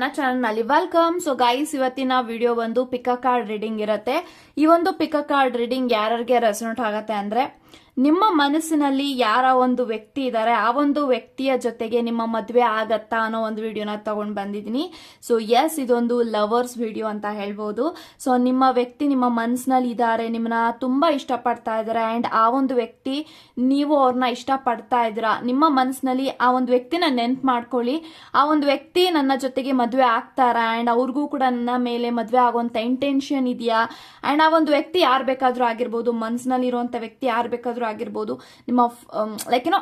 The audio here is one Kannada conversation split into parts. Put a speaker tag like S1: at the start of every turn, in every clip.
S1: ನನ್ನ ಚಾನಲ್ ನಲ್ಲಿ ವೆಲ್ಕಮ್. ಸೊ ಗೈಸ್, ಇವತ್ತಿನ ವಿಡಿಯೋ ಒಂದು ಪಿಕ್ ಅ ಕಾರ್ಡ್ ರೀಡಿಂಗ್ ಇರುತ್ತೆ. ಈ ಒಂದು ಪಿಕ್ ಅ ಕಾರ್ಡ್ ರೀಡಿಂಗ್ ಯಾರಿಗೆ ರೆಸೊನೇಟ್ ಆಗತ್ತೆ ಅಂದ್ರೆ, ನಿಮ್ಮ ಮನಸ್ಸಿನಲ್ಲಿ ಯಾರ ಒಂದು ವ್ಯಕ್ತಿ ಇದ್ದಾರೆ, ಆ ಒಂದು ವ್ಯಕ್ತಿಯ ಜೊತೆಗೆ ನಿಮ್ಮ ಮದುವೆ ಆಗತ್ತಾ ಅನ್ನೋ ಒಂದು ವಿಡಿಯೋನ ತಗೊಂಡ್ ಬಂದಿದ್ದೀನಿ. ಸೊ ಎಸ್, ಇದೊಂದು ಲವರ್ಸ್ ವಿಡಿಯೋ ಅಂತ ಹೇಳ್ಬೋದು. ಸೊ ನಿಮ್ಮ ವ್ಯಕ್ತಿ ನಿಮ್ಮ ಮನಸ್ಸಿನಲ್ಲಿ ಇದ್ದಾರೆ, ನಿಮ್ಮನ್ನ ತುಂಬಾ ಇಷ್ಟಪಡ್ತಾ ಇದ್ದಾರೆ ಅಂಡ್ ಆ ಒಂದು ವ್ಯಕ್ತಿ ನೀವು ಅವ್ರನ್ನ ಇಷ್ಟಪಡ್ತಾ ಇದ್ದೀರಾ. ನಿಮ್ಮ ಮನಸ್ಸಿನಲ್ಲಿ ಆ ಒಂದು ವ್ಯಕ್ತಿನ ನೆನ್ಪು ಮಾಡ್ಕೊಳ್ಳಿ. ಆ ಒಂದು ವ್ಯಕ್ತಿ ನನ್ನ ಜೊತೆಗೆ ಮದುವೆ ಆಗ್ತಾರ ಅಂಡ್ ಅವ್ರಿಗೂ ಕೂಡ ನನ್ನ ಮೇಲೆ ಮದುವೆ ಆಗುವಂತ ಇಂಟೆನ್ಷನ್ ಇದೆಯಾ ಅಂಡ್ ಆ ಒಂದು ವ್ಯಕ್ತಿ ಯಾರು ಬೇಕಾದ್ರೂ ಆಗಿರ್ಬೋದು, ಮನಸ್ಸಿನಲ್ಲಿ ಇರುವಂತ ವ್ಯಕ್ತಿ ಯಾರು ಬೇಕಾದ್ರೂ ಆಗಿರ್ಬೋದು, ನಿಮ್ಮ ಲೈಕ್ ಏನೋ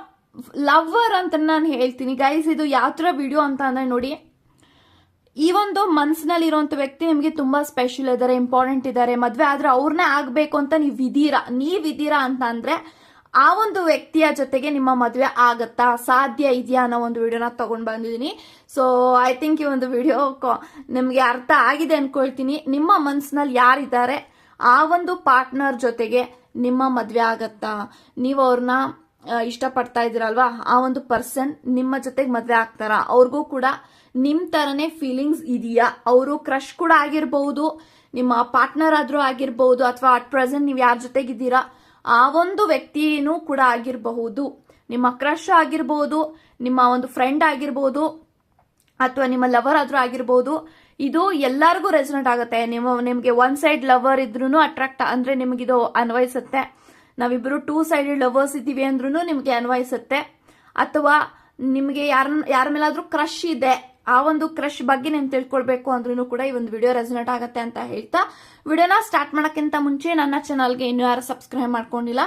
S1: ಲವರ್ ಅಂತ ನಾನು ಹೇಳ್ತೀನಿ ಗೈಸ್. ಇದು ಯಾವ ತರ ವಿಡಿಯೋ ಅಂತ ಅಂದ್ರೆ ನೋಡಿ, ಈ ಒಂದು ಮನಸ್ಸಿನಲ್ಲಿ ಇರುವಂತ ವ್ಯಕ್ತಿ ನಿಮಗೆ ತುಂಬಾ ಸ್ಪೆಷಲ್ ಇದ್ದಾರೆ, ಇಂಪಾರ್ಟೆಂಟ್ ಇದ್ದಾರೆ. ಮದ್ವೆ ಆದ್ರೆ ಅವ್ರನ್ನೇ ಆಗ್ಬೇಕು ಅಂತ ನೀವಿದ್ದೀರಾ ಅಂತ ಅಂದ್ರೆ ಆ ಒಂದು ವ್ಯಕ್ತಿಯ ಜೊತೆಗೆ ನಿಮ್ಮ ಮದುವೆ ಆಗತ್ತಾ, ಸಾಧ್ಯ ಇದೆಯಾ ಅನ್ನೋ ಒಂದು ವಿಡಿಯೋನ ತಗೊಂಡ್ ಬಂದಿದ್ದೀನಿ. ಸೊ ಐ ಥಿಂಕ್ ಈ ಒಂದು ವಿಡಿಯೋ ನಿಮ್ಗೆ ಅರ್ಥ ಆಗಿದೆ ಅನ್ಕೊಳ್ತೀನಿ. ನಿಮ್ಮ ಮನಸ್ಸಿನಲ್ಲಿ ಯಾರಿದ್ದಾರೆ, ಆ ಒಂದು ಪಾರ್ಟ್ನರ್ ಜೊತೆಗೆ ನಿಮ್ಮ ಮದ್ವೆ ಆಗತ್ತಾ, ನೀವು ಅವ್ರನ್ನ ಇಷ್ಟಪಡ್ತಾ ಇದ್ದೀರಲ್ವಾ, ಆ ಒಂದು ಪರ್ಸನ್ ನಿಮ್ಮ ಜೊತೆಗೆ ಮದ್ವೆ ಆಗ್ತಾರ, ಅವ್ರಿಗೂ ಕೂಡ ನಿಮ್ ತರನೇ ಫೀಲಿಂಗ್ಸ್ ಇದೆಯಾ, ಅವರು ಕ್ರಶ್ ಕೂಡ ಆಗಿರ್ಬಹುದು, ನಿಮ್ಮ ಪಾರ್ಟ್ನರ್ ಆದ್ರೂ ಆಗಿರ್ಬಹುದು, ಅಥವಾ ಅಟ್ ಪ್ರೆಸೆಂಟ್ ನೀವು ಯಾರ ಜೊತೆಗಿದ್ದೀರಾ ಆ ಒಂದು ವ್ಯಕ್ತಿನೂ ಕೂಡ ಆಗಿರಬಹುದು, ನಿಮ್ಮ ಕ್ರಶ್ ಆಗಿರ್ಬಹುದು, ನಿಮ್ಮ ಒಂದು ಫ್ರೆಂಡ್ ಆಗಿರ್ಬಹುದು, ಅಥವಾ ನಿಮ್ಮ ಲವರ್ ಆದ್ರೂ ಆಗಿರ್ಬಹುದು. ಇದು ಎಲ್ಲರಿಗೂ ರೆಸೊನೇಟ್ ಆಗುತ್ತೆ. ನಿಮ್ಗೆ ಒನ್ ಸೈಡ್ ಲವರ್ ಇದ್ರೂ ಅಟ್ರಾಕ್ಟ್ ಅಂದ್ರೆ ನಿಮ್ಗಿದು ಅನ್ವಯಿಸುತ್ತೆ. ನಾವಿಬ್ರು ಟೂ ಸೈಡೆಡ್ ಲವರ್ಸ್ ಇದ್ದೀವಿ ಅಂದ್ರೂ ನಿಮ್ಗೆ ಅನ್ವಯಿಸುತ್ತೆ. ಅಥವಾ ನಿಮ್ಗೆ ಯಾರ ಮೇಲಾದ್ರೂ ಕ್ರಶ್ ಇದೆ, ಆ ಒಂದು ಕ್ರಶ್ ಬಗ್ಗೆ ನೀವು ತಿಳ್ಕೊಳ್ಬೇಕು ಅಂದ್ರೂ ಕೂಡ ಈ ಒಂದು ವಿಡಿಯೋ ರೆಸೊನೇಟ್ ಆಗುತ್ತೆ ಅಂತ ಹೇಳ್ತಾ, ವಿಡಿಯೋನ ಸ್ಟಾರ್ಟ್ ಮಾಡಕ್ಕಿಂತ ಮುಂಚೆ ನನ್ನ ಚಾನಲ್ಗೆ ಇನ್ನೂ ಯಾರು ಸಬ್ಸ್ಕ್ರೈಬ್ ಮಾಡ್ಕೊಂಡಿಲ್ಲ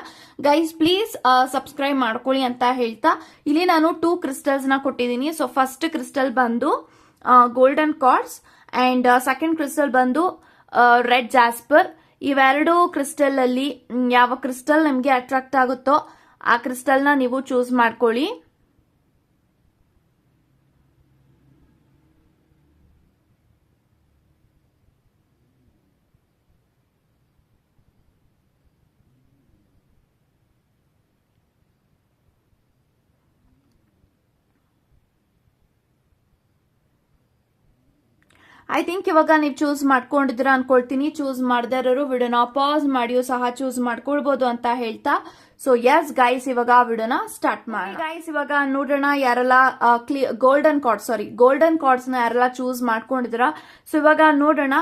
S1: ಗೈಸ್, ಪ್ಲೀಸ್ ಸಬ್ಸ್ಕ್ರೈಬ್ ಮಾಡ್ಕೊಳ್ಳಿ ಅಂತ ಹೇಳ್ತಾ, ಇಲ್ಲಿ ನಾನು 2 ಕ್ರಿಸ್ಟಲ್ಸ್ ನ ಕೊಟ್ಟಿದ್ದೀನಿ. ಸೊ ಫಸ್ಟ್ ಕ್ರಿಸ್ಟಲ್ ಬಂದು golden cards and second crystal ಬಂದು ರೆಡ್ ಜಾಸ್ಪರ್. ಇವೆರಡು ಕ್ರಿಸ್ಟಲ್ ಅಲ್ಲಿ ಯಾವ ಕ್ರಿಸ್ಟಲ್ ನಿಮ್ಗೆ ಅಟ್ರಾಕ್ಟ್ ಆಗುತ್ತೋ ಆ ಕ್ರಿಸ್ಟಲ್ ನ ನೀವು ಚೂಸ್ ಮಾಡ್ಕೊಳ್ಳಿ. ಐ ಥಿಂಕ್ ಇವಾಗ ನೀವು ಚೂಸ್ ಮಾಡ್ಕೊಂಡಿದ್ದೀರಾ ಅನ್ಕೊಳ್ತೀನಿ. ಚೂಸ್ ಮಾಡದೇ ಇರೋರು ವಿಡಿಯೋನ ಪಾಸ್ ಮಾಡಿಯೂ ಸಹ ಚೂಸ್ ಮಾಡ್ಕೊಳ್ಬಹುದು ಅಂತ ಹೇಳ್ತಾ, ಸೊ ಎಸ್ ಗೈಸ್, ಇವಾಗ ವಿಡಿಯೋನ ಸ್ಟಾರ್ಟ್ ಮಾಡಿ. ಗೈಸ್, ಇವಾಗ ನೋಡೋಣ ಯಾರೆಲ್ಲ ಗೋಲ್ಡನ್ ಕಾರ್ಡ್ಸ್ ನ ಯಾರೆಲ್ಲ ಚೂಸ್ ಮಾಡ್ಕೊಂಡಿದ್ದೀರಾ. ಸೊ ಇವಾಗ ನೋಡೋಣ,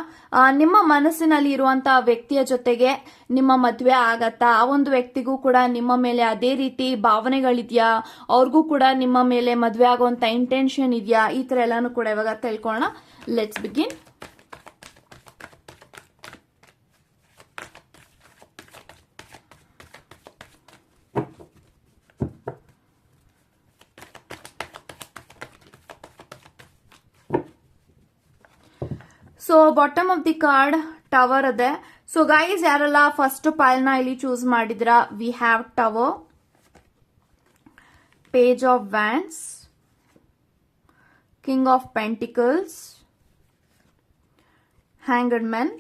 S1: ನಿಮ್ಮ ಮನಸ್ಸಿನಲ್ಲಿ ಇರುವಂತಹ ವ್ಯಕ್ತಿಯ ಜೊತೆಗೆ ನಿಮ್ಮ ಮದ್ವೆ ಆಗತ್ತಾ, ಆ ಒಂದು ವ್ಯಕ್ತಿಗೂ ಕೂಡ ನಿಮ್ಮ ಮೇಲೆ ಅದೇ ರೀತಿ ಭಾವನೆಗಳಿದ್ಯಾ, ಅವ್ರಿಗೂ ಕೂಡ ನಿಮ್ಮ ಮೇಲೆ ಮದ್ವೆ ಆಗುವಂತ ಇಂಟೆನ್ಷನ್ ಇದೆಯಾ, ಈ ತರ ಎಲ್ಲಾನು ಕೂಡ ಇವಾಗ ತಿಳ್ಕೊಳ್ಳೋಣ. Let's begin. So bottom of the card tower ಇದೆ. ಸೊ ಗೈಸ್, ಯಾರೆಲ್ಲ ಫಸ್ಟ್ ಪೈಲ್ ನ ಇಲ್ಲಿ ಚೂಸ್ ಮಾಡಿದ್ರ, we have tower, page of wands, king of pentacles, ಹ್ಯಾಂಗಡ್ men,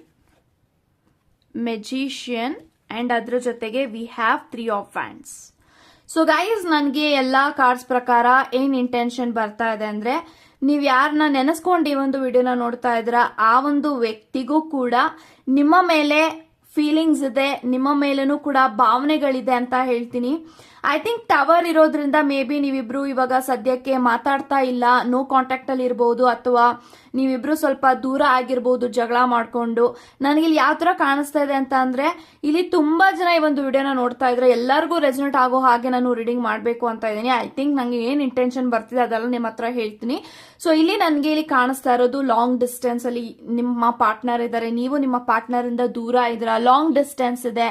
S1: magician and ಅದ್ರ ಜೊತೆಗೆ we have 3 of wands. So guys, ನನಗೆ ಎಲ್ಲಾ ಕಾರ್ಡ್ಸ್ ಪ್ರಕಾರ ಏನ್ ಇಂಟೆನ್ಷನ್ ಬರ್ತಾ ಇದೆ ಅಂದ್ರೆ, ನೀವ್ ಯಾರನ್ನ ನೆನೆಸ್ಕೊಂಡು ಈ ಒಂದು ವಿಡಿಯೋನ ನೋಡ್ತಾ ಇದ್ರ ಆ ಒಂದು ವ್ಯಕ್ತಿಗೂ ಕೂಡ ನಿಮ್ಮ ಮೇಲೆ ಫೀಲಿಂಗ್ಸ್ ಇದೆ, ನಿಮ್ಮ ಮೇಲೇನೂ ಕೂಡ ಭಾವನೆಗಳಿದೆ ಅಂತ ಹೇಳ್ತೀನಿ. ಐ ಥಿಂಕ್ ಟವರ್ ಇರೋದ್ರಿಂದ ಮೇ ಬಿ ನೀವಿಬ್ರು ಇವಾಗ ಸದ್ಯಕ್ಕೆ ಮಾತಾಡ್ತಾ ಇಲ್ಲ, ನೋ ಕಾಂಟ್ಯಾಕ್ಟ್ ಅಲ್ಲಿ ಇರಬಹುದು, ಅಥವಾ ನೀವಿಬ್ರು ಸ್ವಲ್ಪ ದೂರ ಆಗಿರ್ಬೋದು ಜಗಳ ಮಾಡ್ಕೊಂಡು. ನನಗೆ ಇಲ್ಲಿ ಯಾವ ತರ ಕಾಣಿಸ್ತಾ ಇದೆ ಅಂತ ಅಂದ್ರೆ, ಇಲ್ಲಿ ತುಂಬಾ ಜನ ಈ ಒಂದು ವಿಡಿಯೋನ ನೋಡ್ತಾ ಇದ್ರೆ ಎಲ್ಲರಿಗೂ ರೆಸೊನೇಟ್ ಆಗೋ ಹಾಗೆ ನಾನು ರೀಡಿಂಗ್ ಮಾಡಬೇಕು ಅಂತ ಇದ್ದೀನಿ. ಐ ಥಿಂಕ್ ನಂಗೆ ಏನ್ ಇಂಟೆನ್ಷನ್ ಬರ್ತಿದೆ ಅದೆಲ್ಲ ನಿಮ್ಮ ಹತ್ರ ಹೇಳ್ತೀನಿ. ಸೊ ಇಲ್ಲಿ ನನಗೆ ಇಲ್ಲಿ ಕಾಣಿಸ್ತಾ ಇರೋದು ಲಾಂಗ್ ಡಿಸ್ಟೆನ್ಸ್ ಅಲ್ಲಿ ನಿಮ್ಮ ಪಾರ್ಟ್ನರ್ ಇದ್ದಾರೆ, ನೀವು ನಿಮ್ಮ ಪಾರ್ಟ್ನರ್ ಇಂದ ದೂರ ಇದ್ದೀರಾ, ಲಾಂಗ್ ಡಿಸ್ಟೆನ್ಸ್ ಇದೆ,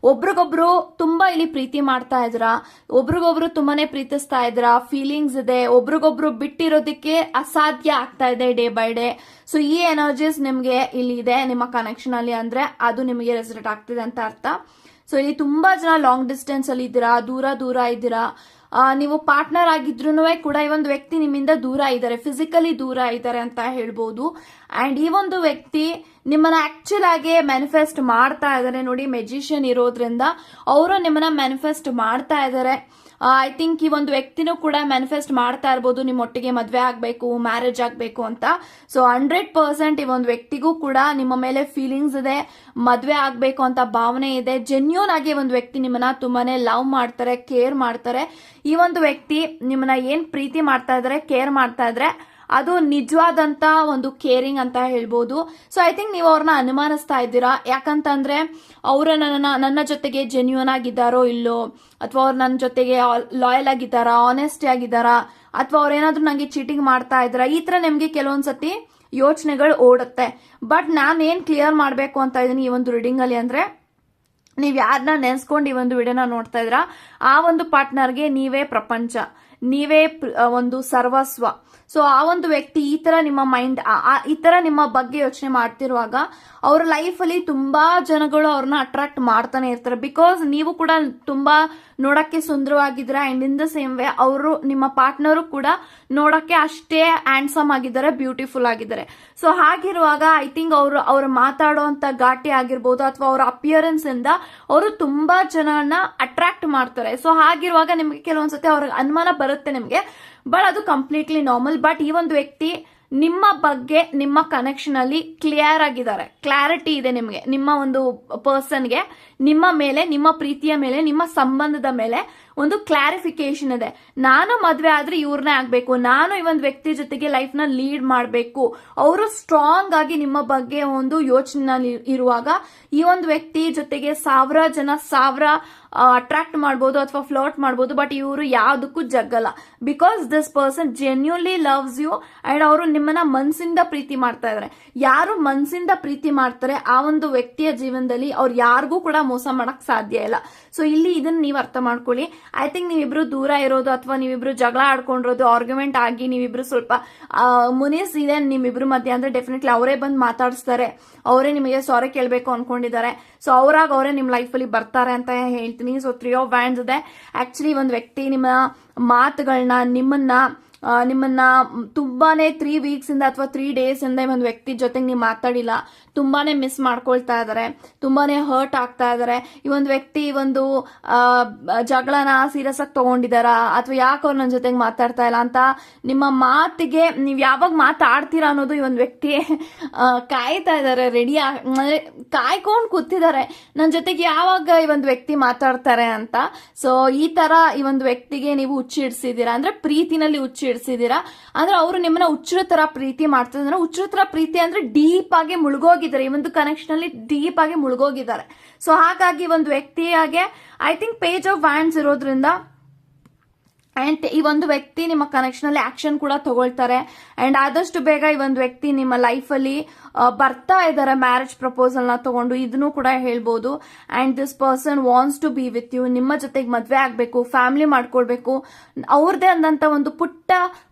S1: ಒಬ್ರಿಗೊಬ್ರು ತುಂಬಾ ಇಲ್ಲಿ ಪ್ರೀತಿ ಮಾಡ್ತಾ ಇದ್ರ, ಒಬ್ರಿಗೊಬ್ರು ತುಂಬಾನೇ ಪ್ರೀತಿಸ್ತಾ ಇದ್ರ, ಫೀಲಿಂಗ್ಸ್ ಇದೆ, ಒಬ್ರಿಗೊಬ್ರು ಬಿಟ್ಟಿರೋದಕ್ಕೆ ಅಸಾಧ್ಯ ಆಗ್ತಾ ಇದೆ ಡೇ ಬೈ ಡೇ. ಸೊ ಈ ಎನರ್ಜೀಸ್ ನಿಮ್ಗೆ ಇಲ್ಲಿ ಇದೆ ನಿಮ್ಮ ಕನೆಕ್ಷನ್ ಅಲ್ಲಿ, ಅಂದ್ರೆ ಅದು ನಿಮಗೆ ರೆಸೊನೇಟ್ ಆಗ್ತಿದೆ ಅಂತ ಅರ್ಥ. ಸೊ ಇಲ್ಲಿ ತುಂಬಾ ಜನ ಲಾಂಗ್ ಡಿಸ್ಟೆನ್ಸ್ ಅಲ್ಲಿ ಇದ್ದೀರಾ, ದೂರ ಇದ್ದೀರಾ. ನೀವು ಪಾರ್ಟ್ನರ್ ಆಗಿದ್ರು ಕೂಡ ಈ ಒಂದು ವ್ಯಕ್ತಿ ನಿಮ್ಮಿಂದ ದೂರ ಇದ್ದಾರೆ, ಫಿಸಿಕಲಿ ದೂರ ಇದ್ದಾರೆ ಅಂತ ಹೇಳ್ಬೋದು. ಅಂಡ್ ಈ ಒಂದು ವ್ಯಕ್ತಿ ನಿಮ್ಮನ್ನ ಆಕ್ಚುಲ್ ಆಗಿ ಮ್ಯಾನಿಫೆಸ್ಟ್ ಮಾಡ್ತಾ ಇದ್ದಾರೆ. ನೋಡಿ, ಮೆಜಿಷಿಯನ್ ಇರೋದ್ರಿಂದ ಅವರು ನಿಮ್ಮನ್ನ ಮ್ಯಾನಿಫೆಸ್ಟ್ ಮಾಡ್ತಾ ಇದ್ದಾರೆ. ಐ ಥಿಂಕ್ ಈ ಒಂದು ವ್ಯಕ್ತಿನೂ ಕೂಡ ಮ್ಯಾನಿಫೆಸ್ಟ್ ಮಾಡ್ತಾ ಇರ್ಬೋದು ನಿಮ್ಮೊಟ್ಟಿಗೆ ಮದ್ವೆ ಆಗ್ಬೇಕು, ಮ್ಯಾರೇಜ್ ಆಗ್ಬೇಕು ಅಂತ. ಸೊ 100% ಈ ಒಂದು ವ್ಯಕ್ತಿಗೂ ಕೂಡ ನಿಮ್ಮ ಮೇಲೆ ಫೀಲಿಂಗ್ಸ್ ಇದೆ, ಮದ್ವೆ ಆಗ್ಬೇಕು ಅಂತ ಭಾವನೆ ಇದೆ. ಜೆನ್ಯೂನ್ ಆಗಿ ಒಂದು ವ್ಯಕ್ತಿ ನಿಮ್ಮನ್ನ ತುಂಬಾನೇ ಲವ್ ಮಾಡ್ತಾರೆ, ಕೇರ್ ಮಾಡ್ತಾರೆ. ಈ ಒಂದು ವ್ಯಕ್ತಿ ನಿಮ್ಮನ್ನ ಏನ್ ಪ್ರೀತಿ ಮಾಡ್ತಾ ಇದ್ರೆ, ಕೇರ್ ಮಾಡ್ತಾ ಇದ್ರೆ ಅದು ನಿಜವಾದಂತ ಒಂದು ಕೇರಿಂಗ್ ಅಂತ ಹೇಳ್ಬೋದು. ಸೊ ಐ ಥಿಂಕ್ ನೀವು ಅವ್ರನ್ನ ಅನುಮಾನಿಸ್ತಾ ಇದ್ದೀರಾ. ಯಾಕಂತಂದ್ರೆ ಅವರು ನನ್ನ ಜೊತೆಗೆ ಜೆನ್ಯೂನ್ ಆಗಿದ್ದಾರೋ ಇಲ್ಲೋ, ಅಥವಾ ಅವ್ರು ನನ್ನ ಜೊತೆಗೆ ಲಾಯಲ್ ಆಗಿದ್ದಾರಾ, ಆನೆಸ್ಟಿ ಆಗಿದ್ದಾರಾ, ಅಥವಾ ಅವ್ರೇನಾದ್ರೂ ನಂಗೆ ಚೀಟಿಂಗ್ ಮಾಡ್ತಾ ಇದ್ದಾರಾ, ಈ ತರ ನಿಮ್ಗೆ ಕೆಲವೊಂದ್ಸತಿ ಯೋಚನೆಗಳು ಓಡುತ್ತೆ. ಬಟ್ ನಾನು ಏನ್ ಕ್ಲಿಯರ್ ಮಾಡ್ಬೇಕು ಅಂತ ಇದೀನಿ ಈ ಒಂದು ರೀಡಿಂಗ್ ಅಲ್ಲಿ ಅಂದ್ರೆ, ನೀವ್ ಯಾರನ್ನ ನೆನ್ಸ್ಕೊಂಡು ಈ ಒಂದು ವಿಡಿಯೋನ ನೋಡ್ತಾ ಇದ್ರ ಆ ಒಂದು ಪಾರ್ಟ್ನರ್ಗೆ ನೀವೇ ಪ್ರಪಂಚ, ನೀವೇ ಒಂದು ಸರ್ವಸ್ವ. ಸೊ ಆ ಒಂದು ವ್ಯಕ್ತಿ ಈ ತರ ನಿಮ್ಮ ಮೈಂಡ್ ಈ ತರ ನಿಮ್ಮ ಬಗ್ಗೆ ಯೋಚನೆ ಮಾಡ್ತಿರುವಾಗ ಅವ್ರ ಲೈಫ್ ಅಲ್ಲಿ ತುಂಬಾ ಜನಗಳು ಅವ್ರನ್ನ ಅಟ್ರಾಕ್ಟ್ ಮಾಡ್ತಾನೆ ಇರ್ತಾರೆ. ಬಿಕಾಸ್ ನೀವು ಕೂಡ ತುಂಬಾ ನೋಡಕ್ಕೆ ಸುಂದರವಾಗಿದ್ರೆ and in the same way ಅವರು ನಿಮ್ಮ ಪಾರ್ಟ್ನರು ಕೂಡ ನೋಡಕ್ಕೆ ಅಷ್ಟೇ ಹ್ಯಾಂಡ್ಸಮ್ ಆಗಿದ್ದಾರೆ, ಬ್ಯೂಟಿಫುಲ್ ಆಗಿದ್ದಾರೆ. ಸೊ ಹಾಗಿರುವಾಗ ಐ ಥಿಂಕ್ ಅವ್ರು ಮಾತಾಡುವಂತ ಘಾಟಿ ಆಗಿರ್ಬೋದು ಅಥವಾ ಅವರ ಅಪಿಯರೆನ್ಸ್ ಇಂದ ಅವರು ತುಂಬಾ ಜನನ ಅಟ್ರಾಕ್ಟ್ ಮಾಡ್ತಾರೆ. ಸೊ ಹಾಗಿರುವಾಗ ನಿಮ್ಗೆ ಕೆಲವೊಂದ್ಸತಿ ಅವ್ರಿಗೆ ಅನುಮಾನ ಬರುತ್ತೆ ನಿಮ್ಗೆ, ಬಟ್ ಅದು ಕಂಪ್ಲೀಟ್ಲಿ ನಾರ್ಮಲ್. ಬಟ್ ಈ ಒಂದು ವ್ಯಕ್ತಿ ನಿಮ್ಮ ಬಗ್ಗೆ, ನಿಮ್ಮ ಕನೆಕ್ಷನ್ ಅಲ್ಲಿ ಕ್ಲಿಯರ್ ಆಗಿದ್ದಾರೆ, ಕ್ಲಾರಿಟಿ ಇದೆ ನಿಮ್ಗೆ, ನಿಮ್ಮ ಒಂದು ಪರ್ಸನ್ಗೆ ನಿಮ್ಮ ಮೇಲೆ, ನಿಮ್ಮ ಪ್ರೀತಿಯ ಮೇಲೆ, ನಿಮ್ಮ ಸಂಬಂಧದ ಮೇಲೆ ಒಂದು ಕ್ಲಾರಿಫಿಕೇಶನ್ ಇದೆ. ನಾನು ಮದ್ವೆ ಆದ್ರೆ ಇವ್ರನ್ನೇ ಆಗ್ಬೇಕು, ನಾನು ಈ ಒಂದು ವ್ಯಕ್ತಿ ಜೊತೆಗೆ ಲೈಫ್ ನ ಲೀಡ್ ಮಾಡಬೇಕು. ಅವರು ಸ್ಟ್ರಾಂಗ್ ಆಗಿ ನಿಮ್ಮ ಬಗ್ಗೆ ಒಂದು ಯೋಚನೆ ಇರುವಾಗ ಈ ಒಂದು ವ್ಯಕ್ತಿ ಜೊತೆಗೆ ಸಾವಿರ ಅಟ್ರಾಕ್ಟ್ ಮಾಡ್ಬೋದು ಅಥವಾ ಫ್ಲರ್ಟ್ ಮಾಡ್ಬೋದು. ಬಟ್ ಇವರು ಯಾವ್ದಕ್ಕೂ ಜಗ್ಗಲ್ಲ. Because this person genuinely loves you and ಅವರು ನಿಮ್ಮನ್ನ ಮನ್ಸಿಂದ ಪ್ರೀತಿ ಮಾಡ್ತಾ ಇದಾರೆ. ಯಾರು ಮನ್ಸಿಂದ ಪ್ರೀತಿ ಮಾಡ್ತಾರೆ ಆ ಒಂದು ವ್ಯಕ್ತಿಯ ಜೀವನದಲ್ಲಿ ಅವ್ರು ಯಾರಿಗೂ ಕೂಡ ಮೋಸ ಮಾಡಕ್ ಸಾಧ್ಯ ಇಲ್ಲ. ಸೊ ಇಲ್ಲಿ ಇದನ್ನ ನೀವು ಅರ್ಥ ಮಾಡ್ಕೊಳ್ಳಿ. ಐ ಥಿಂಕ್ ನೀವಿಬ್ರು ದೂರ ಇರೋದು ಅಥವಾ ನೀವಿಬ್ರು ಜಗಳ ಆಡ್ಕೊಂಡಿರೋದು, ಆರ್ಗ್ಯುಮೆಂಟ್ ಆಗಿ ನೀವಿಬ್ರು ಸ್ವಲ್ಪ ಮುನಿಸ್ ಇದೆ ನಿಮ್ಮಿಬ್ರು ಮಧ್ಯೆ ಅಂದ್ರೆ ಡೆಫಿನೆಟ್ಲಿ ಅವರೇ ಬಂದು ಮಾತಾಡಿಸ್ತಾರೆ, ಅವರೇ ನಿಮಗೆ ಸಾರಿ ಕೇಳಬೇಕು ಅನ್ಕೊಂಡಿದ್ದಾರೆ. ಸೊ ಅವರೇ ನಿಮ್ ಲೈಫ್ ಅಲ್ಲಿ ಬರ್ತಾರೆ ಅಂತ ಹೇಳ್ತೀನಿ. ಸೊ 3 ಆಫ್ ವ್ಯಾಂಡ್ಸ್ ಇದೆ. ಆಕ್ಚುಲಿ ಒಂದು ವ್ಯಕ್ತಿ ನಿಮ್ಮ ಮಾತುಗಳನ್ನ, ನಿಮ್ಮನ್ನ ತುಂಬಾನೇ 3 ವೀಕ್ಸ್ ಇಂದ ಅಥವಾ 3 ಡೇಸ್ ಇಂದ ಒಂದು ವ್ಯಕ್ತಿ ಜೊತೆಗೆ ನೀವು ಮಾತಾಡಿಲ್ಲ, ತುಂಬಾನೇ ಮಿಸ್ ಮಾಡ್ಕೊಳ್ತಾ ಇದಾರೆ, ತುಂಬಾನೇ ಹರ್ಟ್ ಆಗ್ತಾ ಇದಾರೆ. ಈ ಒಂದು ವ್ಯಕ್ತಿ ಒಂದು ಜಗಳನ ಸೀರಿಯಸ್ ಆಗಿ ತಗೊಂಡಿದಾರ ಅಥವಾ ಯಾಕೆ ಅವ್ರು ನನ್ನ ಜೊತೆಗೆ ಮಾತಾಡ್ತಾ ಇಲ್ಲ ಅಂತ ನಿಮ್ಮ ಮಾತಿಗೆ ನೀವ್ ಯಾವಾಗ ಮಾತಾಡ್ತೀರಾ ಅನ್ನೋದು ಈ ಒಂದು ವ್ಯಕ್ತಿ ಕಾಯ್ತಾ ಇದಾರೆ, ರೆಡಿ ಅಂದ್ರೆ ಕಾಯ್ಕೊಂಡ್ ಕೂತಿದ್ದಾರೆ ನನ್ನ ಜೊತೆಗೆ ಯಾವಾಗ ಈ ಒಂದು ವ್ಯಕ್ತಿ ಮಾತಾಡ್ತಾರೆ ಅಂತ. ಸೊ ಈ ತರ ಈ ಒಂದು ವ್ಯಕ್ತಿಗೆ ನೀವು ಹುಚ್ಚಿಡ್ಸಿದೀರಾ ಅಂದ್ರೆ ಪ್ರೀತಿನಲ್ಲಿ ಹುಚ್ಚಿಡ್ಸಿದೀರಾ ಅಂದ್ರೆ ಅವರು ನಿಮ್ಮನ್ನ ಹುಚ್ಚರ ತರ ಪ್ರೀತಿ ಮಾಡ್ತಿದ್ರೆ, ಹುಚ್ಚರ ತರ ಪ್ರೀತಿ ಅಂದ್ರೆ ಡೀಪ್ ಆಗಿ ಮುಳುಗೋಗಿದ್ದಾರೆ, ಈ ಒಂದು ಕನೆಕ್ಷನ್ ಅಲ್ಲಿ ಡೀಪ್ ಆಗಿ ಮುಳುಗೋಗಿದ್ದಾರೆ. ಸೊ ಹಾಗಾಗಿ ಒಂದು ವ್ಯಕ್ತಿಯಾಗೆ I think page of wands ಇರೋದ್ರಿಂದ ಅಂಡ್ ಈ ಒಂದು ವ್ಯಕ್ತಿ ನಿಮ್ಮ ಕನೆಕ್ಷನ್ ಅಲ್ಲಿ ಆಕ್ಷನ್ ಕೂಡ ತಗೊಳ್ತಾರೆ. ಅಂಡ್ ಆದಷ್ಟು ಬೇಗ ಈ ಒಂದು ವ್ಯಕ್ತಿ ನಿಮ್ಮ ಲೈಫ್ ಅಲ್ಲಿ ಬರ್ತಾ ಇದ್ದಾರೆ ಮ್ಯಾರೇಜ್ ಪ್ರಪೋಸಲ್ ನ ತಗೊಂಡು, ಇದನ್ನು ಕೂಡ ಹೇಳ್ಬೋದು. And this person wants to be with you, ನಿಮ್ಮ ಜೊತೆಗೆ ಮದ್ವೆ ಆಗ್ಬೇಕು, ಫ್ಯಾಮಿಲಿ ಮಾಡ್ಕೊಳ್ಬೇಕು, ಅವ್ರದೇ ಅಂದಂತ ಒಂದು ಪುಟ್ಟ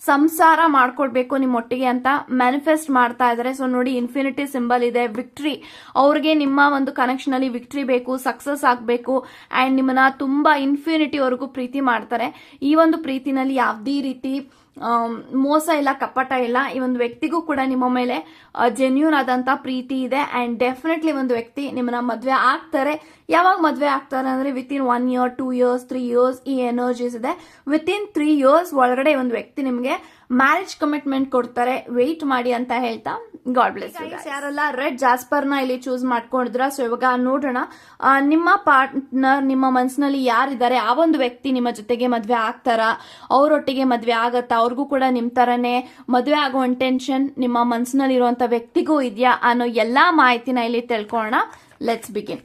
S1: ಸಂಸಾರ ಮಾಡ್ಕೊಳ್ಬೇಕು ನಿಮ್ಮೊಟ್ಟಿಗೆ ಅಂತ ಮ್ಯಾನಿಫೆಸ್ಟ್ ಮಾಡ್ತಾ ಇದ್ದಾರೆ. ಸೊ ನೋಡಿ, ಇನ್ಫಿನಿಟಿ ಸಿಂಬಲ್ ಇದೆ, ವಿಕ್ಟ್ರಿ. ಅವ್ರಿಗೆ ನಿಮ್ಮ ಒಂದು ಕನೆಕ್ಷನ್ ಅಲ್ಲಿ ವಿಕ್ಟ್ರಿ ಬೇಕು, ಸಕ್ಸಸ್ ಆಗ್ಬೇಕು ಅಂಡ್ ನಿಮ್ಮನ್ನ ತುಂಬಾ ಇನ್ಫಿನಿಟಿ ವರೆಗೂ ಪ್ರೀತಿ ಮಾಡ್ತಾರೆ. ಈ ಒಂದು ಪ್ರೀತಿನಲ್ಲಿ ಯಾವುದೇ ರೀತಿ ಮೋಸ ಇಲ್ಲ, ಕಪಟ ಇಲ್ಲ. ಈ ಒಂದು ವ್ಯಕ್ತಿಗೂ ಕೂಡ ನಿಮ್ಮ ಮೇಲೆ ಜೆನ್ಯೂನ್ ಆದಂತ ಪ್ರೀತಿ ಇದೆ ಅಂಡ್ ಡೆಫಿನೆಟ್ಲಿ ಒಂದು ವ್ಯಕ್ತಿ ನಿಮ್ಮನ್ನ ಮದ್ವೆ ಆಗ್ತಾರೆ. ಯಾವಾಗ ಮದ್ವೆ ಆಗ್ತಾರೆ ಅಂದ್ರೆ ವಿತಿನ್ 1 year, 2 years, 3 years ಈ ಎನರ್ಜೀಸ್ ಇದೆ. ವಿತಿನ್ 3 years ಒಳಗಡೆ ಒಂದು ವ್ಯಕ್ತಿ ನಿಮ್ಗೆ ಮ್ಯಾರೇಜ್ ಕಮಿಟ್ಮೆಂಟ್ ಕೊಡ್ತಾರೆ, ವೆಯ್ಟ್ ಮಾಡಿ ಅಂತ ಹೇಳ್ತಾ ಗಾಡ್ ಬ್ಲೆಸ್ ಯು. ಯಾರೆಲ್ಲ ರೆಡ್ ಜಾಸ್ಪರ್ ನ ಇಲ್ಲಿ ಚೂಸ್ ಮಾಡ್ಕೊಂಡಿದ್ರ, ಸೊ ಇವಾಗ ನೋಡೋಣ ನಿಮ್ಮ ಪಾರ್ಟ್ನರ್ ನಿಮ್ಮ ಮನಸ್ಸಿನಲ್ಲಿ ಯಾರಿದ್ದಾರೆ, ಆ ಒಂದು ವ್ಯಕ್ತಿ ನಿಮ್ಮ ಜೊತೆಗೆ ಮದ್ವೆ ಆಗ್ತಾರಾ, ಅವರೊಟ್ಟಿಗೆ ಮದ್ವೆ ಆಗತ್ತಾ, ಅವ್ರಿಗೂ ಕೂಡ ನಿಮ್ ತರನೇ ಮದ್ವೆ ಆಗೋ ಇಂಟೆನ್ಷನ್ ನಿಮ್ಮ ಮನಸ್ಸಿನಲ್ಲಿ ಇರುವಂತ ವ್ಯಕ್ತಿಗೂ ಇದೆಯಾ ಅನ್ನೋ ಎಲ್ಲಾ ಮಾಹಿತಿನ ಇಲ್ಲಿ ತಿಳ್ಕೊಳ್ಳೋಣ. Let's begin.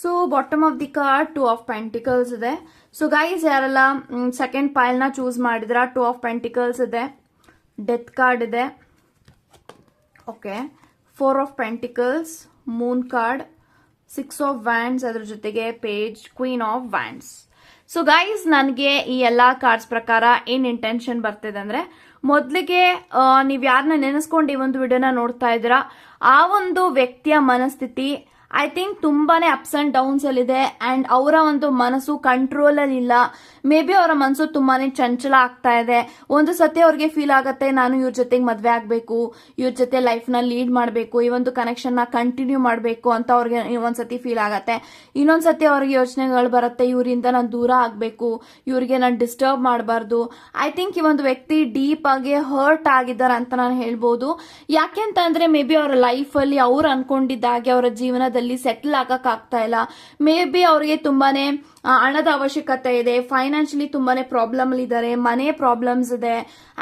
S1: So bottom of the card 2 of Pentacles ಇದೆ. ಸೊ ಗೈಸ್ ಯಾರೆಲ್ಲ ಸೆಕೆಂಡ್ ಪೈಲ್ ನ ಚೂಸ್ ಮಾಡಿದ್ರ, 2 of Pentacles ಇದೆ, ಡೆತ್ ಕಾರ್ಡ್ ಇದೆ, okay, 4 of Pentacles, Moon card, 6 of Wands, ಅದ್ರ ಜೊತೆಗೆ page, queen of wands. So guys ನನಗೆ ಈ ಎಲ್ಲಾ ಕಾರ್ಡ್ಸ್ ಪ್ರಕಾರ ಏನ್ ಇಂಟೆನ್ಷನ್ ಬರ್ತಿದೆ ಅಂದ್ರೆ, ಮೊದಲಿಗೆ ನೀವ್ ಯಾರನ್ನ ನೆನೆಸ್ಕೊಂಡು ಈ ಒಂದು ವಿಡಿಯೋನ ನೋಡ್ತಾ ಇದ್ದೀರಾ ಆ ಒಂದು ವ್ಯಕ್ತಿಯ ಮನಸ್ಥಿತಿ, ಐ ಥಿಂಕ್ ತುಂಬಾನೇ ಅಪ್ಸ್ ಅಂಡ್ ಡೌನ್ಸ್ ಅಲ್ಲಿ ಇದೆ ಅಂಡ್ ಅವರ ಒಂದು ಮನಸ್ಸು ಕಂಟ್ರೋಲ್ ಅಲ್ಲಿ ಇಲ್ಲ. ಮೇ ಬಿ ಅವರ ಮನಸ್ಸು ತುಂಬಾನೇ ಚಂಚಲ ಆಗ್ತಾ ಇದೆ. ಒಂದು ಸತಿ ಅವ್ರಿಗೆ ಫೀಲ್ ಆಗತ್ತೆ ನಾನು ಇವ್ರ ಜೊತೆಗೆ ಮದ್ವೆ ಆಗ್ಬೇಕು, ಇವ್ರ ಜೊತೆ ಲೈಫ್ ನ ಲೀಡ್ ಮಾಡ್ಬೇಕು, ಈ ಒಂದು ಕನೆಕ್ಷನ್ ನ ಕಂಟಿನ್ಯೂ ಮಾಡ್ಬೇಕು ಅಂತ ಅವ್ರಿಗೆ ಒಂದ್ಸತಿ ಫೀಲ್ ಆಗತ್ತೆ. ಇನ್ನೊಂದ್ಸತಿ ಅವ್ರಿಗೆ ಯೋಚನೆಗಳು ಬರುತ್ತೆ, ಇವರಿಂದ ನಾನು ದೂರ ಆಗ್ಬೇಕು, ಇವ್ರಿಗೆ ನಾನು ಡಿಸ್ಟರ್ಬ್ ಮಾಡಬಾರ್ದು. ಐ ಥಿಂಕ್ ಈ ಒಂದು ವ್ಯಕ್ತಿ ಡೀಪ್ ಆಗಿ ಹರ್ಟ್ ಆಗಿದ್ದಾರೆ ಅಂತ ನಾನು ಹೇಳ್ಬೋದು. ಯಾಕೆಂತಂದ್ರೆ ಮೇ ಬಿ ಅವರ ಲೈಫ್ ಅಲ್ಲಿ ಅವ್ರು ಅನ್ಕೊಂಡಿದ್ದಾಗೆ ಅವರ ಜೀವನದಲ್ಲಿ ಸೆಟಲ್ ಆಗಕ್ ಆಗ್ತಾ ಇಲ್ಲ. ಮೇ ಬಿ ಅವ್ರಿಗೆ ತುಂಬಾನೇ ಹಣದ ಅವಶ್ಯಕತೆ ಇದೆ, ಫೈನಾನ್ಷಿಯಲಿ ತುಂಬಾನೇ ಪ್ರಾಬ್ಲಮ್ ಇದ್ದಾರೆ, ಮನೆ ಪ್ರಾಬ್ಲಮ್ಸ್ ಇದೆ.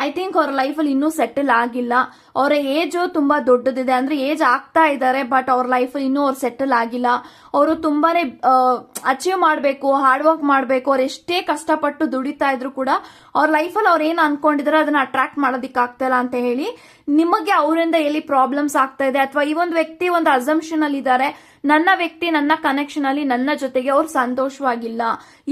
S1: ಐ ಥಿಂಕ್ ಅವ್ರ ಲೈಫ್ ಅಲ್ಲಿ ಇನ್ನೂ ಸೆಟಲ್ ಆಗಿಲ್ಲ. ಅವರ ಏಜ್ ತುಂಬಾ ದೊಡ್ಡದಿದೆ, ಅಂದ್ರೆ ಏಜ್ ಆಗ್ತಾ ಇದ್ದಾರೆ, ಬಟ್ ಅವ್ರ ಲೈಫ್ ಅಲ್ಲಿ ಇನ್ನೂ ಅವ್ರು ಸೆಟಲ್ ಆಗಿಲ್ಲ. ಅವರು ತುಂಬಾನೇ ಅಚೀವ್ ಮಾಡಬೇಕು, ಹಾರ್ಡ್ ವರ್ಕ್ ಮಾಡಬೇಕು. ಅವ್ರು ಎಷ್ಟೇ ಕಷ್ಟಪಟ್ಟು ದುಡಿತಾ ಇದ್ರು ಕೂಡ ಅವ್ರ ಲೈಫಲ್ಲಿ ಅವ್ರು ಏನ್ ಅನ್ಕೊಂಡಿದಾರೆ ಅದನ್ನ ಅಟ್ರಾಕ್ಟ್ ಮಾಡೋದಿಕ್ ಆಗ್ತಾ ಇಲ್ಲ ಅಂತ ಹೇಳಿ ನಿಮಗೆ ಅವರಿಂದ ಎಲ್ಲಿ ಪ್ರಾಬ್ಲಮ್ಸ್ ಆಗ್ತಾ ಇದೆ, ಅಥವಾ ಈ ಒಂದು ವ್ಯಕ್ತಿ ಒಂದು ಅಸಂಪ್ಷನ್ ಅಲ್ಲಿ ಇದ್ದಾರೆ, ನನ್ನ ವ್ಯಕ್ತಿ ನನ್ನ ಕನೆಕ್ಷನ್ ಅಲ್ಲಿ ನನ್ನ ಜೊತೆಗೆ ಅವ್ರು ಸಂತೋಷವಾಗಿಲ್ಲ,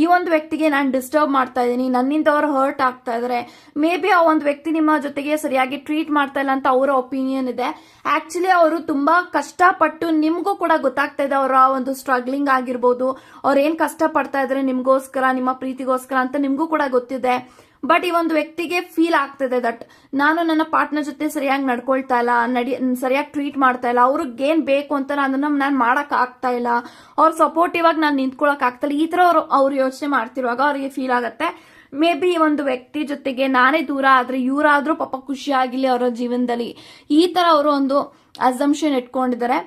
S1: ಈ ಒಂದು ವ್ಯಕ್ತಿಗೆ ನಾನು ಡಿಸ್ಟರ್ಬ್ ಮಾಡ್ತಾ ಇದ್ದೀನಿ, ನನ್ನಿಂದ ಅವ್ರು ಹರ್ಟ್ ಆಗ್ತಾ ಇದಾರೆ. ಮೇ ಬಿ ಆ ಒಂದು ವ್ಯಕ್ತಿ ನಿಮ್ಮ ಜೊತೆಗೆ ಸರಿಯಾಗಿ ಟ್ರೀಟ್ ಮಾಡ್ತಾ ಇಲ್ಲ ಅಂತ ಅವರ ಒಪಿನಿಯನ್ ಇದೆ. ಆಕ್ಚುಲಿ ಅವರು ತುಂಬಾ ಕಷ್ಟಪಟ್ಟು, ನಿಮ್ಗೂ ಕೂಡ ಗೊತ್ತಾಗ್ತಾ ಇದೆ ಅವರ ಒಂದು ಸ್ಟ್ರಗ್ಲಿಂಗ್ ಆಗಿರ್ಬೋದು, ಅವ್ರು ಏನ್ ಕಷ್ಟ ಪಡ್ತಾ ಇದ್ರೆ ನಿಮ್ಗೋಸ್ಕರ, ನಿಮ್ಮ ಪ್ರೀತಿಗೋಸ್ಕರ ಅಂತ ನಿಮ್ಗೂ ಕೂಡ ಗೊತ್ತಿದೆ. ಬಟ್ ಈ ಒಂದು ವ್ಯಕ್ತಿಗೆ ಫೀಲ್ ಆಗ್ತಿದೆ ದಟ್ ನಾನು ನನ್ನ ಪಾರ್ಟ್ನರ್ ಜೊತೆ ಸರಿಯಾಗಿ ನಡ್ಕೊಳ್ತಾ ಇಲ್ಲ, ಸರಿಯಾಗಿ ಟ್ರೀಟ್ ಮಾಡ್ತಾ ಇಲ್ಲ, ಅವ್ರಿಗೆ ಏನ್ ಬೇಕು ಅಂತ ನಾನು ಮಾಡಕ್ ಆಗ್ತಾ ಇಲ್ಲ, ಅವ್ರ ಸಪೋರ್ಟಿವ್ ಆಗಿ ನಾನು ನಿಂತ್ಕೊಳಕ್ ಆಗ್ತಾ ಇಲ್ಲ. ಈ ತರ ಅವ್ರು ಯೋಚನೆ ಮಾಡ್ತಿರುವಾಗ ಅವ್ರಿಗೆ ಫೀಲ್ ಆಗತ್ತೆ ಮೇ ಬಿ ಈ ಒಂದು ವ್ಯಕ್ತಿ ಜೊತೆಗೆ ನಾನೇ ದೂರ ಆದ್ರೆ ಇವರಾದ್ರೂ ಪಾಪ ಖುಷಿ ಆಗಿಲ್ಲ ಅವರ ಜೀವನದಲ್ಲಿ, ಈ ತರ ಅವರು ಒಂದು ಅಸಂಪ್ಷನ್ ಇಟ್ಕೊಂಡಿದ್ದಾರೆ.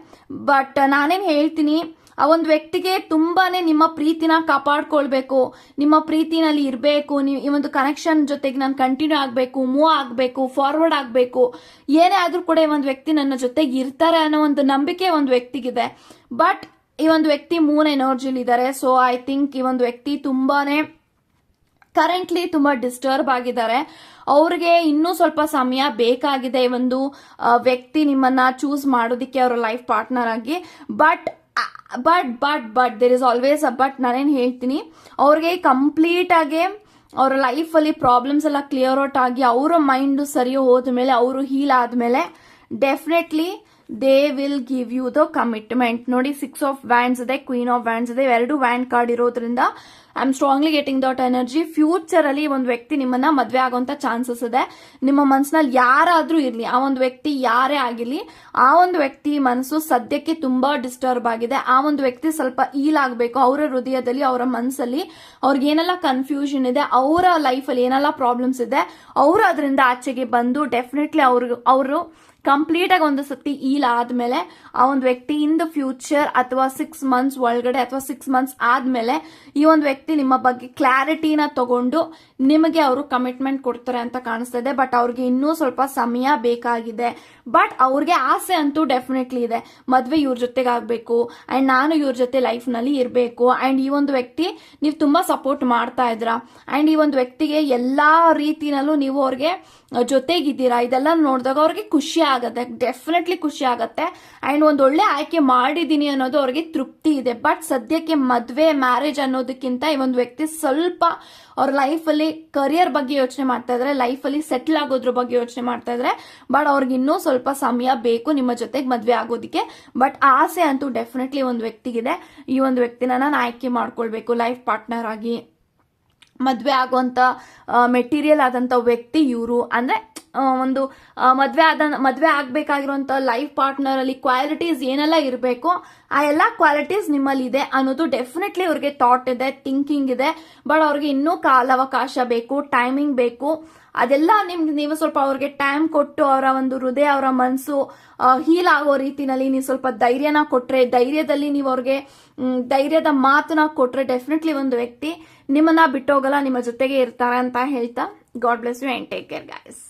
S1: ಬಟ್ ನಾನೇನ್ ಹೇಳ್ತೀನಿ, ಆ ಒಂದು ವ್ಯಕ್ತಿಗೆ ತುಂಬಾನೇ ನಿಮ್ಮ ಪ್ರೀತಿನ ಕಾಪಾಡ್ಕೊಳ್ಬೇಕು, ನಿಮ್ಮ ಪ್ರೀತಿನಲ್ಲಿ ಇರಬೇಕು, ಈ ಒಂದು ಕನೆಕ್ಷನ್ ಜೊತೆಗೆ ನಾನು ಕಂಟಿನ್ಯೂ ಆಗಬೇಕು, ಮೂವ್ ಆಗಬೇಕು, ಫಾರ್ವರ್ಡ್ ಆಗಬೇಕು, ಏನೇ ಆದ್ರೂ ಕೂಡ ಈ ಒಂದು ವ್ಯಕ್ತಿ ನನ್ನ ಜೊತೆಗೆ ಇರ್ತಾರೆ ಅನ್ನೋ ಒಂದು ನಂಬಿಕೆ ಒಂದು ವ್ಯಕ್ತಿಗಿದೆ. ಬಟ್ ಈ ಒಂದು ವ್ಯಕ್ತಿ ಮೂನ್ ಎನರ್ಜಿಲಿ ಇದ್ದಾರೆ. ಸೊ ಐ ಥಿಂಕ್ ಈ ಒಂದು ವ್ಯಕ್ತಿ ತುಂಬಾನೇ ಕರೆಂಟ್ಲಿ ತುಂಬಾ ಡಿಸ್ಟರ್ಬ್ ಆಗಿದ್ದಾರೆ. ಅವ್ರಿಗೆ ಇನ್ನೂ ಸ್ವಲ್ಪ ಸಮಯ ಬೇಕಾಗಿದೆ ಈ ಒಂದು ವ್ಯಕ್ತಿ ನಿಮ್ಮನ್ನ ಚೂಸ್ ಮಾಡೋದಿಕ್ಕೆ ಅವರ ಲೈಫ್ ಪಾರ್ಟ್ನರ್ ಆಗಿ. But there is always a but. ನಾನೇನು ಹೇಳ್ತೀನಿ, ಅವ್ರಿಗೆ ಕಂಪ್ಲೀಟ್ ಆಗಿ ಅವರ ಲೈಫ್ ಅಲ್ಲಿ ಪ್ರಾಬ್ಲಮ್ಸ್ ಎಲ್ಲ ಕ್ಲಿಯರ್ ಔಟ್ ಆಗಿ ಅವರ ಮೈಂಡ್ ಸರಿ ಹೋದ್ಮೇಲೆ, ಅವರು ಹೀಲ್ ಆದ್ಮೇಲೆ definitely they will give you the commitment. ನೋಡಿ 6 ಆಫ್ ವ್ಯಾಂಡ್ಸ್ ಇದೆ, ಕ್ವೀನ್ ಆಫ್ ವ್ಯಾಂಡ್ಸ್ ಇದೆ, 2 ವ್ಯಾಂಡ್ ಕಾರ್ಡ್ ಇರೋದ್ರಿಂದ I am strongly getting that energy. Future ಅಲ್ಲಿ ಒಂದು ವ್ಯಕ್ತಿ ನಿಮ್ಮನ್ನ ಮದ್ವೆ ಆಗುವಂತ ಚಾನ್ಸಸ್ ಇದೆ. ನಿಮ್ಮ ಮನಸ್ಸಿನಲ್ಲಿ ಯಾರಾದ್ರೂ ಇರ್ಲಿ, ಆ ಒಂದು ವ್ಯಕ್ತಿ ಯಾರೇ ಆಗಿರ್ಲಿ, ಆ ಒಂದು ವ್ಯಕ್ತಿ ಮನಸ್ಸು ಸದ್ಯಕ್ಕೆ ತುಂಬಾ ಡಿಸ್ಟರ್ಬ್ ಆಗಿದೆ. ಆ ಒಂದು ವ್ಯಕ್ತಿ ಸ್ವಲ್ಪ ಈಲ್ ಆಗ್ಬೇಕು. ಅವರ ಹೃದಯದಲ್ಲಿ, ಅವರ ಮನಸ್ಸಲ್ಲಿ ಅವ್ರಿಗೆ ಏನೆಲ್ಲ ಕನ್ಫ್ಯೂಷನ್ ಇದೆ, ಅವರ ಲೈಫ್ ಅಲ್ಲಿ ಏನೆಲ್ಲ ಪ್ರಾಬ್ಲಮ್ಸ್ ಇದೆ, ಅವರು ಅದರಿಂದ ಆಚೆಗೆ ಬಂದು ಡೆಫಿನೆಟ್ಲಿ ಅವರು ಕಂಪ್ಲೀಟ್ ಆಗಿ ಒಂದು ಸತಿ ಈಲ್ ಆದ್ಮೇಲೆ ಆ ಒಂದು ವ್ಯಕ್ತಿ ಇನ್ ದ ಫ್ಯೂಚರ್ ಅಥವಾ 6 ಮಂತ್ಸ್ ಒಳಗಡೆ ಅಥವಾ 6 ಮಂತ್ಸ್ ಆದ್ಮೇಲೆ ಈ ಒಂದು ವ್ಯಕ್ತಿ ನಿಮ್ಮ ಬಗ್ಗೆ ಕ್ಲಾರಿಟಿನ ತಗೊಂಡು ನಿಮಗೆ ಅವರು ಕಮಿಟ್ಮೆಂಟ್ ಕೊಡ್ತಾರೆ ಅಂತ ಕಾಣಿಸ್ತಾ ಇದೆ. ಬಟ್ ಅವ್ರಿಗೆ ಇನ್ನೂ ಸ್ವಲ್ಪ ಸಮಯ ಬೇಕಾಗಿದೆ. ಬಟ್ ಅವ್ರಿಗೆ ಆಸೆ ಅಂತೂ ಡೆಫಿನೆಟ್ಲಿ ಇದೆ, ಮದ್ವೆ ಇವ್ರ ಜೊತೆಗೆ ಆಗ್ಬೇಕು ಅಂಡ್ ನಾನು ಇವ್ರ ಜೊತೆ ಲೈಫ್ ನಲ್ಲಿ ಇರಬೇಕು. ಅಂಡ್ ಈ ಒಂದು ವ್ಯಕ್ತಿ ನೀವು ತುಂಬಾ ಸಪೋರ್ಟ್ ಮಾಡ್ತಾ ಇದ್ರ ಅಂಡ್ ಈ ಒಂದು ವ್ಯಕ್ತಿಗೆ ಎಲ್ಲಾ ರೀತಿನಲ್ಲೂ ನೀವು ಅವ್ರಿಗೆ ಜೊತೆಗಿದ್ದೀರಾ. ಇದೆಲ್ಲ ನೋಡಿದಾಗ ಅವ್ರಿಗೆ ಖುಷಿ ಆಗತ್ತೆ, ಡೆಫಿನೆಟ್ಲಿ ಖುಷಿ ಆಗತ್ತೆ. ಅಂಡ್ ಒಂದ್ ಒಳ್ಳೆ ಆಯ್ಕೆ ಮಾಡಿದೀನಿ ಅನ್ನೋದು ಅವ್ರಿಗೆ ತೃಪ್ತಿ ಇದೆ. ಬಟ್ ಸದ್ಯಕ್ಕೆ ಮದ್ವೆ ಮ್ಯಾರೇಜ್ ಅನ್ನೋದಕ್ಕಿಂತ ಈ ಒಂದು ವ್ಯಕ್ತಿ ಸ್ವಲ್ಪ ಅವ್ರ ಲೈಫ್ ಅಲ್ಲಿ ಕರಿಯರ್ ಬಗ್ಗೆ ಯೋಚನೆ ಮಾಡ್ತಾ ಇದ್ರೆ, ಲೈಫ್ ಅಲ್ಲಿ ಸೆಟಲ್ ಆಗೋದ್ರ ಬಗ್ಗೆ ಯೋಚನೆ ಮಾಡ್ತಾ ಇದ್ರೆ. ಬಟ್ ಅವ್ರಿಗೆ ಇನ್ನೂ ಸ್ವಲ್ಪ ಸಮಯ ಬೇಕು ನಿಮ್ಮ ಜೊತೆಗೆ ಮದ್ವೆ ಆಗೋದಿಕ್ಕೆ. ಬಟ್ ಆಸೆ ಅಂತೂ ಡೆಫಿನೆಟ್ಲಿ ಒಂದು ವ್ಯಕ್ತಿಗಿದೆ, ಈ ಒಂದು ವ್ಯಕ್ತಿನ ನಾನು ಆಯ್ಕೆ ಮಾಡ್ಕೊಳ್ಬೇಕು ಲೈಫ್ ಪಾರ್ಟ್ನರ್ ಆಗಿ. ಮದ್ವೆ ಆಗುವಂತ ಮೆಟೀರಿಯಲ್ ಆದಂತ ವ್ಯಕ್ತಿ ಇವರು. ಅಂದ್ರೆ ಒಂದು ಮದ್ವೆ ಆಗ್ಬೇಕಾಗಿರುವಂತ ಲೈಫ್ ಪಾರ್ಟ್ನರ್ ಅಲ್ಲಿ ಕ್ವಾಲಿಟೀಸ್ ಏನೆಲ್ಲ ಇರಬೇಕು, ಆ ಎಲ್ಲಾ ಕ್ವಾಲಿಟೀಸ್ ನಿಮ್ಮಲ್ಲಿ ಇದೆ ಅನ್ನೋದು ಡೆಫಿನೆಟ್ಲಿ ಅವ್ರಿಗೆ ಥಾಟ್ ಇದೆ, ಥಿಂಕಿಂಗ್ ಇದೆ. ಬಟ್ ಅವ್ರಿಗೆ ಇನ್ನೂ ಕಾಲಾವಕಾಶ ಬೇಕು, ಟೈಮಿಂಗ್ ಬೇಕು. ಅದೆಲ್ಲ ನೀವು ಸ್ವಲ್ಪ ಅವ್ರಿಗೆ ಟೈಮ್ ಕೊಟ್ಟು ಅವರ ಒಂದು ಹೃದಯ, ಅವರ ಮನಸ್ಸು ಹೀಲ್ ಆಗೋ ರೀತಿನಲ್ಲಿ ನೀವು ಸ್ವಲ್ಪ ಧೈರ್ಯನ ಕೊಟ್ರೆ, ಧೈರ್ಯದಲ್ಲಿ ನೀವು ಅವ್ರಿಗೆ ಧೈರ್ಯದ ಮಾತನ್ನ ಕೊಟ್ರೆ ಡೆಫಿನೆಟ್ಲಿ ಒಂದು ವ್ಯಕ್ತಿ ನಿಮ್ಮನ್ನ ಬಿಟ್ಟೋಗಲ್ಲ, ನಿಮ್ಮ ಜೊತೆಗೆ ಇರ್ತಾರೆ ಅಂತ ಹೇಳ್ತಾ God bless you and take care guys.